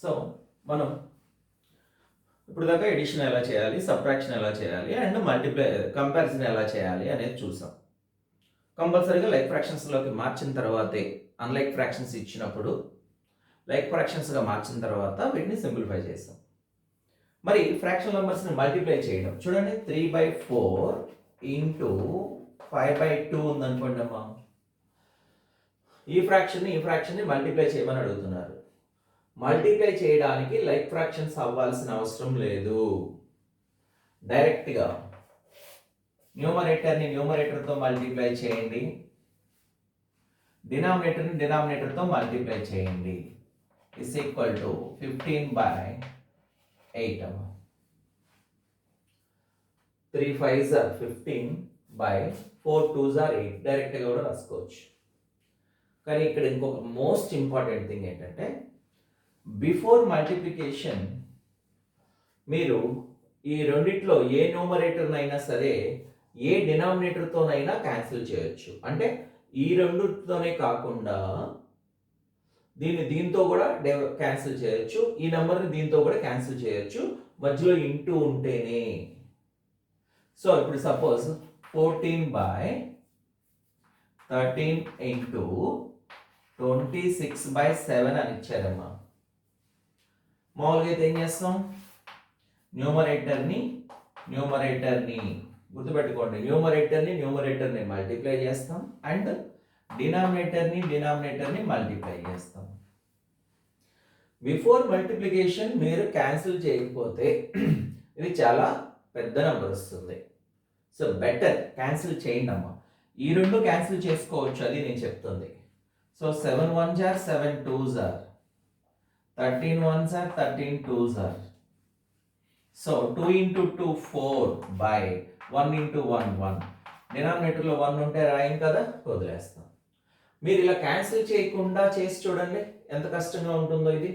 So మనం ఇప్పుడు దాకా ఎడిషన్ ఎలా చేయాలి, సబ్ట్రాక్షన్ ఎలా చేయాలి అండ్ మల్టిప్లై కంపారిజన్ ఎలా చేయాలి అనేది చూసాం. కంపల్సరీగా లైక్ ఫ్రాక్షన్స్లోకి మార్చిన తర్వాతే అన్లైక్ ఫ్రాక్షన్స్ ఇచ్చినప్పుడు లైక్ ఫ్రాక్షన్స్గా మార్చిన తర్వాత వీటిని సింప్లిఫై చేస్తాం. మరి ఫ్రాక్షన్ నెంబర్స్ని మల్టిప్లై చేయడం చూడండి. 3/4 ఇంటూ 5/2 ఉందనుకోండి అమ్మా. ఈ ఫ్రాక్షన్ని మల్టిప్లై చేయమని అడుగుతున్నారు. మల్టిప్లై చేయడానికి లైక్ ఫ్రాక్షన్స్ అవ్వాల్సిన అవసరం లేదు. డైరెక్ట్గా న్యూమరేటర్ని న్యూమరేటర్తో మల్టిప్లై చేయండి, డినామినేటర్ని డినామినేటర్తో మల్టిప్లై చేయండి. ఇస్ ఈక్వల్ టు 15/8 అమ్మా. 3 5s are 15/4 2s are 8 డైరెక్ట్గా కూడా రాసుకోవచ్చు. కానీ ఇక్కడ ఇంకొక మోస్ట్ ఇంపార్టెంట్ థింగ్ ఏంటంటే బిఫోర్ మల్టిప్లికేషన్ మీరు ఈ రెండిట్లో ఏ న్యూమరేటర్నైనా సరే ఏ డినామినేటర్తోనైనా క్యాన్సిల్ చేయొచ్చు. అంటే ఈ రెండుతోనే కాకుండా దీంతో కూడా క్యాన్సిల్ చేయొచ్చు, ఈ నెంబర్ని దీంతో కూడా క్యాన్సిల్ చేయొచ్చు, మధ్యలో ఇంటూ ఉంటేనే. సో ఇప్పుడు సపోజ్ 14/13 ఇంటూ 26/7 అని ఇచ్చారమ్మా. మామూలుగా అయితే ఏం చేస్తాం, న్యూమరేటర్ని గుర్తుపెట్టుకోండి, న్యూమరేటర్ని మల్టిప్లై చేస్తాం అండ్ డినామినేటర్ని మల్టిప్లై చేస్తాం. బిఫోర్ మల్టిప్లికేషన్ మీరు క్యాన్సిల్ చేయకపోతే ఇది చాలా పెద్ద నెంబర్ వస్తుంది. సో బెటర్ క్యాన్సిల్ చేయండి అమ్మా. ఈ రెండు క్యాన్సిల్ చేసుకోవచ్చు, అది నేను చెప్తుంది. So 7 1s are 7 2s are 13 1s are 13 2s are. So 2 into 2 4 by 1 into 1 1. డినామినేటర్లో 1 ఉంటే రాయం కదా, వదిలేస్తాం. మీరు ఇలా క్యాన్సిల్ చేయకుండా చేసి చూడండి ఎంత కష్టంగా ఉంటుందో ఇది.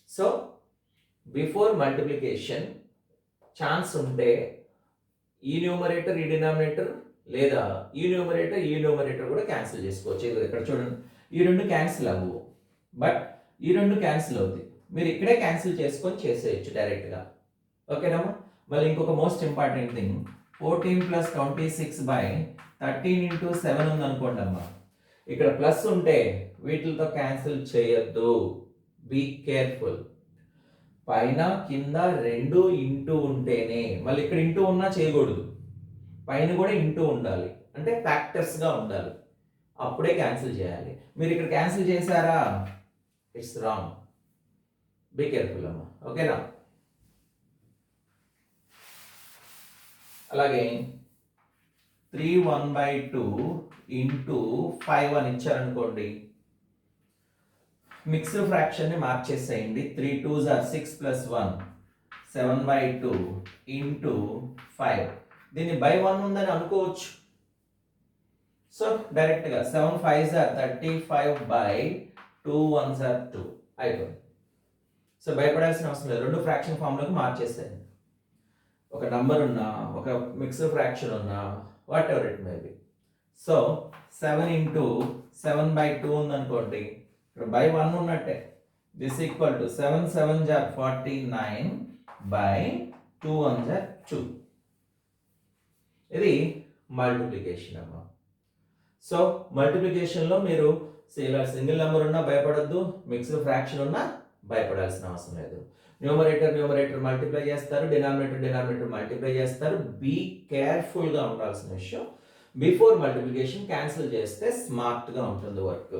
సో బిఫోర్ మల్టిప్లికేషన్ ఛాన్స్ ఉంటే ఈ న్యూమరేటర్ ఈ డినామినేటర్ లేదా ఈ న్యూమరేటర్ కూడా క్యాన్సిల్ చేసుకోవచ్చు. ఇక్కడ చూడండి, ఈ రెండు క్యాన్సిల్ అవ్వవు, బట్ ఈ రెండు క్యాన్సిల్ అవుతాయి. మీరు ఇక్కడే క్యాన్సిల్ చేసుకొని చేసేయచ్చు డైరెక్ట్గా. ఓకేనమ్మా. మళ్ళీ ఇంకొక మోస్ట్ ఇంపార్టెంట్ థింగ్, 14 + 26/13 into 7 ఉందనుకోండి అమ్మా. ఇక్కడ ప్లస్ ఉంటే వీటితో క్యాన్సిల్ చేయొద్దు, బీ కేర్ఫుల్. పైన కింద రెండు ఇంటూ ఉంటేనే, మళ్ళీ ఇక్కడ ఇంటూ ఉన్నా చేయకూడదు, పైన కూడా ఇంటూ ఉండాలి, అంటే ఫ్యాక్టర్స్గా ఉండాలి, అప్పుడే క్యాన్సిల్ చేయాలి. మీరు ఇక్కడ క్యాన్సిల్ చేశారా, ఇట్స్ రాంగ్, బీ కేర్ఫుల్ అమ్మా. ఓకేనా. అలాగే 3 1/2 ఇంటూ 5 అని ఇచ్చారనుకోండి. మిక్స్డ్ ఫ్రాక్షన్ని మార్చేసేయండి. 3 2s are 6 + 1 7/2 into 5. దీన్ని బై 1 ఉందని అనుకోవచ్చు. సో డైరెక్ట్గా 7 5s are 35/2 1s are 2 అయిపోయింది. సో భయపడాల్సిన అవసరం లేదు, రెండు ఫ్రాక్షన్ ఫామ్లోకి మార్చేసేయండి. ఒక నంబర్ ఉన్నా, ఒక మిక్స్డ్ ఫ్రాక్షన్ ఉన్నా, what ever it may be. So 7 into 7/2 ఉందనుకోండి, ఇక్కడ బై 1 ఉన్నట్టే. This equal to 7 7s are 49/2 1s are 2. ఇది మల్టిప్లికేషన్ అమ్మా. సో మల్టిప్లికేషన్లో మీరు ఇలా సింగిల్ నెంబర్ ఉన్నా భయపడద్దు, మిక్స్డ్ ఫ్రాక్షన్ ఉన్నా భయపడాల్సిన అవసరం లేదు. న్యూమరేటర్ మల్టిప్లై చేస్తారు, డినామినేటర్ మల్టిప్లై చేస్తారు. బీ కేర్ఫుల్గా ఉండాల్సిన విషయం, బిఫోర్ మల్టిప్లికేషన్ క్యాన్సిల్ చేస్తే స్మార్ట్గా ఉంటుంది వర్క్.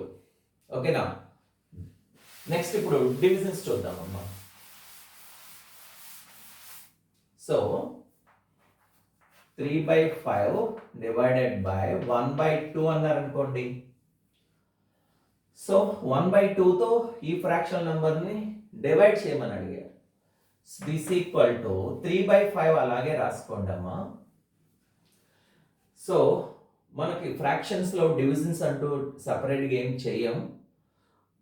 ఓకేనా. నెక్స్ట్ ఇప్పుడు డివిజన్స్ చూద్దామమ్మా. సో 3/5 డివైడెడ్ బై 1/2 అన్నారనుకోండి. సో 1/2తో ఈ ఫ్రాక్షన్ నెంబర్ని డివైడ్ చేయమని అడిగారు. దిస్ ఈక్వల్ టు 3/5 అలాగే రాసుకోండి అమ్మా. సో మనకి ఫ్రాక్షన్స్లో డివిజన్స్ అంటూ సపరేట్గా ఏం చెయ్యం.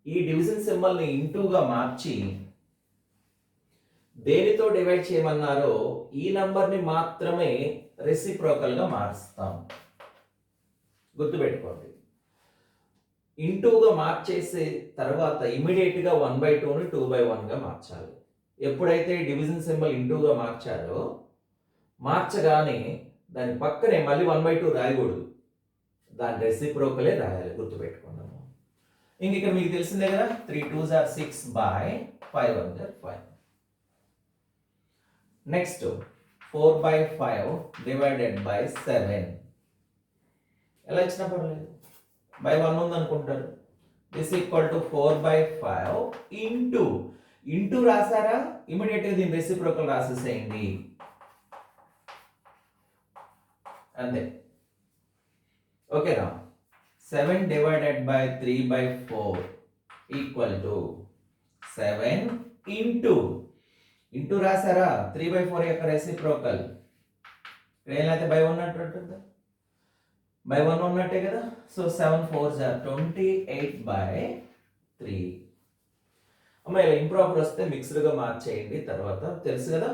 ఈ డివిజన్ సింబల్ని ఇంటూగా మార్చి దేనితో డివైడ్ చేయమన్నారో ఈ నంబర్ని మాత్రమే రెసిప్రోకల్గా మారుస్తాం. గుర్తుపెట్టుకోండి, ఇంటూగా మార్చేసే తర్వాత ఇమీడియట్గా 1/2ని 2/1గా మార్చాలి. ఎప్పుడైతే డివిజన్ సింబల్ ఇంటూగా మార్చారో మార్చగానే దాని పక్కనే మళ్ళీ 1/2 రాయకూడదు, దాని రెసిప్రోకలే రాయాలి, గుర్తుపెట్టుకున్నాము. ఇంక ఇక్కడ మీకు తెలిసిందే కదా, 3 2s are 6 by 5 1s are 5. Next 4/5 divided by 7 ఎలా ఇచ్చినా పర్లేదు, బై 1 ఉంది అనుకుంటారు. దిస్ ఈక్వల్ టు 4/5 ఇంటూ రాసారా, ఇమీడియట్గా దీని రెసిప్రోకల్ రాసేసేయండి అంతే. ఓకేనా. 7 divided by 3/4 equal to 7 into రాసారా, 3/4 యొక్క రెసిప్రోకల్ ఏమైతే బై 1 అంటుంటుందా, బై 1 ఉన్నట్టే కదా. So 7 4s are 28/3. అమ్మ ఇలా ఇంప్రాపర్ వస్తే మిక్స్డ్గా మార్చేయండి, తర్వాత తెలుసు కదా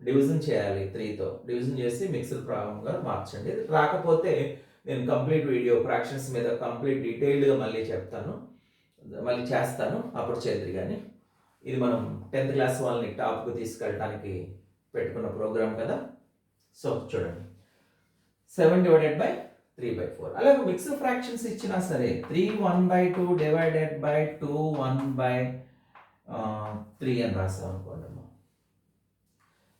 డివిజన్ చేయాలి, 3తో డివిజన్ చేసి మిక్స్డ్ ప్రాబ్లంగా మార్చండి. రాకపోతే నేను కంప్లీట్ వీడియో ఫ్రాక్షన్స్ మీద కంప్లీట్ డీటెయిల్డ్గా మళ్ళీ చెప్తాను, మళ్ళీ చేస్తాను, అప్పుడు చేద్దరు. కానీ ఇది మనం 10th క్లాస్ వాళ్ళని టాప్కు తీసుకెళ్ళడానికి పెట్టుకున్న ప్రోగ్రామ్ కదా. సో చూడండి, 7 డివైడెడ్ బై 3/4. అలాగే మిక్స్డ్ ఫ్రాక్షన్స్ ఇచ్చినా సరే 3 1/2 డివైడెడ్ బై 2 1/3 అని రాస్తాం అనుకోండి.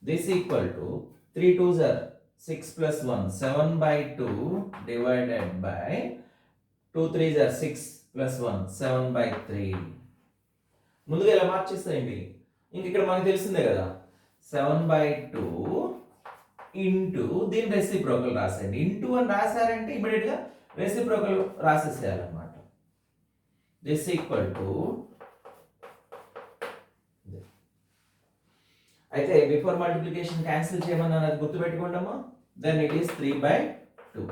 This equal to 3 2s are 6 plus 1 7/2 divided by 2 3s are 6 plus 1 7/3. ముందుగా ఇలా మార్చేస్తాయండి. ఇంక ఇక్కడ మనకు తెలిసిందే కదా, 7/2 ఇంటూ దీని రెసిప్రోకల్ రాసేయండి. ఇంటూ అని రాశారంటే ఇమీడియట్గా రెసిప్రోకల్ రాసేసేయాలన్నమాట. దిస్ ఈక్వల్ టు, అయితే బిఫోర్ మల్టిప్లికేషన్ క్యాన్సిల్ చేయమని అది గుర్తుపెట్టుకోండమ్మా. Then it is 3/2.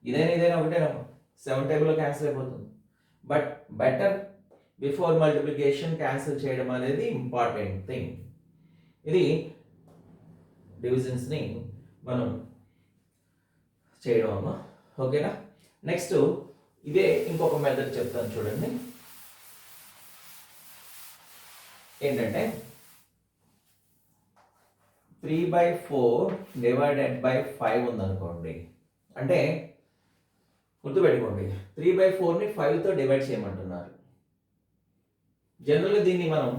ఇదైనా ఒకటేనమ్మా, 7 టేబుల్లో క్యాన్సిల్ అయిపోతుంది. But better before multiplication cancel చేయడం అనేది ఇంపార్టెంట్ థింగ్. ఇది డివిజన్స్ని మనం చేయడం అమ్మా. ఓకేనా. నెక్స్ట్ ఇదే ఇంకొక మెథడ్ చెప్తాను చూడండి. ఏంటంటే 3/4 డివైడెడ్ బై 5 ఉందనుకోండి, అంటే గుర్తుపెట్టుకోండి 3/4ని 5తో డివైడ్ చేయమంటున్నారు. జనరల్గా దీన్ని మనం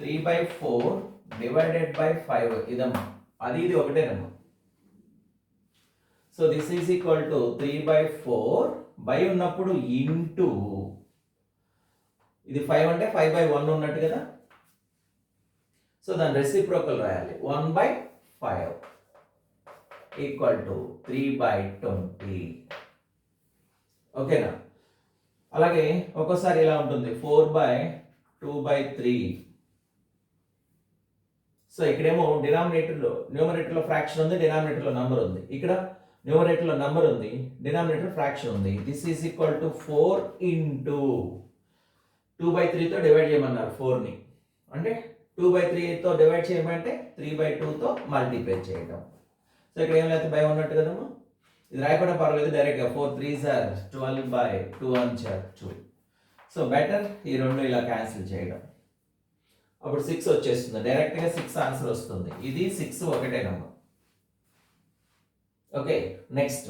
3/4 డివైడెడ్ బై 5 ఇదమ్మా, అది ఇది ఒకటేనమ్మా. So this is equal to 3/4 by ఉన్నప్పుడు ఇంటూ ఇది 5 అంటే 5/1 ఉన్నట్టు కదా. సో దాని రెసిప్రోకల్ రాయాలి, 1/5 ఈక్వల్ టు 3/20. ఓకేనా. అలాగే ఒక్కోసారి ఇలా ఉంటుంది, 4/2/3. సో ఇక్కడేమో న్యూమరేటర్లో ఫ్రాక్షన్ ఉంది, డినామినేటర్లో నంబర్ ఉంది. ఇక్కడ న్యూమరేటర్లో నంబర్ ఉంది, డినామినేటర్ ఫ్రాక్షన్ ఉంది. This is equal to 4 into 2/3తో డివైడ్ చేయమన్నారు 4ని, అంటే 2/3తో డివైడ్ చేయమంటే 3/2తో మల్టిప్లై చేయడం. సో ఇక్కడ ఏం లేదు, బై ఉన్నట్టు కదమ్మా. ఇది రాయకుండా పర్వాలేదు, డైరెక్ట్గా 4 3s are 12/2 అని చెప్పచ్చు. సో బెటర్ ఈ రెండు ఇలా క్యాన్సిల్ చేయడం. అప్పుడు 6 వచ్చేస్తుంది, డైరెక్ట్గా 6 ఆన్సర్ వస్తుంది. ఇది 6 ఒకటేనమ్మా. ఓకే. Next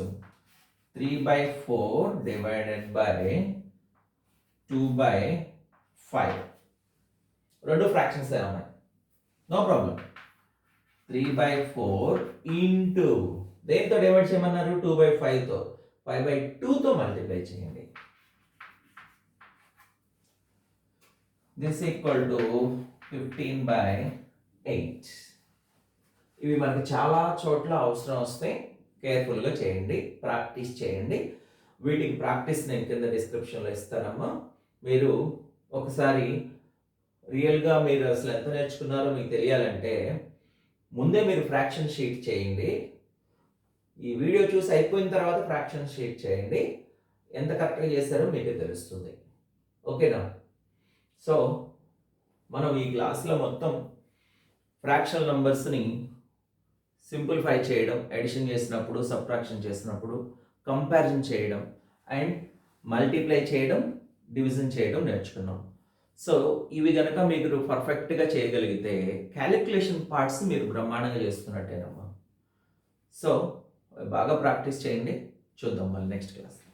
3/4 divided by 2/5. రెండు ఫ్రాక్షన్స్ ఉన్నాయి, నో ప్రాబ్లం. 3/4 ఇంటూ దేంతో డివైడ్ చేయమన్నారు, 2/5తో, 5/2తో మల్టిప్లై చేయండి. This equal to 15/8. ఇవి మనకి చాలా చోట్ల అవసరం వస్తాయి, కేర్ఫుల్గా చేయండి, ప్రాక్టీస్ చేయండి. వీటికి ప్రాక్టీస్ నేను కింద డిస్క్రిప్షన్లో ఇస్తానమ్మా. మీరు ఒకసారి రియల్గా మీరు అసలు ఎంత నేర్చుకున్నారో మీకు తెలియాలంటే ముందే మీరు ఫ్రాక్షన్ షీట్ చేయండి. ఈ వీడియో చూసి అయిపోయిన తర్వాత ఫ్రాక్షన్ షీట్ చేయండి, ఎంత కరెక్ట్గా చేస్తారో మీకే తెలుస్తుంది. ఓకేనా. సో మనం ఈ క్లాస్లో మొత్తం ఫ్రాక్షనల్ నంబర్స్ని సింప్లిఫై చేయడం, ఎడిషన్ చేసినప్పుడు, సబ్ట్రాక్షన్ చేసినప్పుడు, కంపారిజన్ చేయడం అండ్ మల్టిప్లై చేయడం, డివిజన్ చేయడం నేర్చుకున్నాం. సో ఇవి గనక మీరు పర్ఫెక్ట్‌గా చేయగలిగితే కాలిక్యులేషన్ పార్ట్స్ మీరు బ్రహ్మాండంగా చేసుకున్నట్టేనమ్మా. సో బాగా ప్రాక్టీస్ చేయండి. చూద్దాం మళ్ళీ నెక్స్ట్ క్లాస్.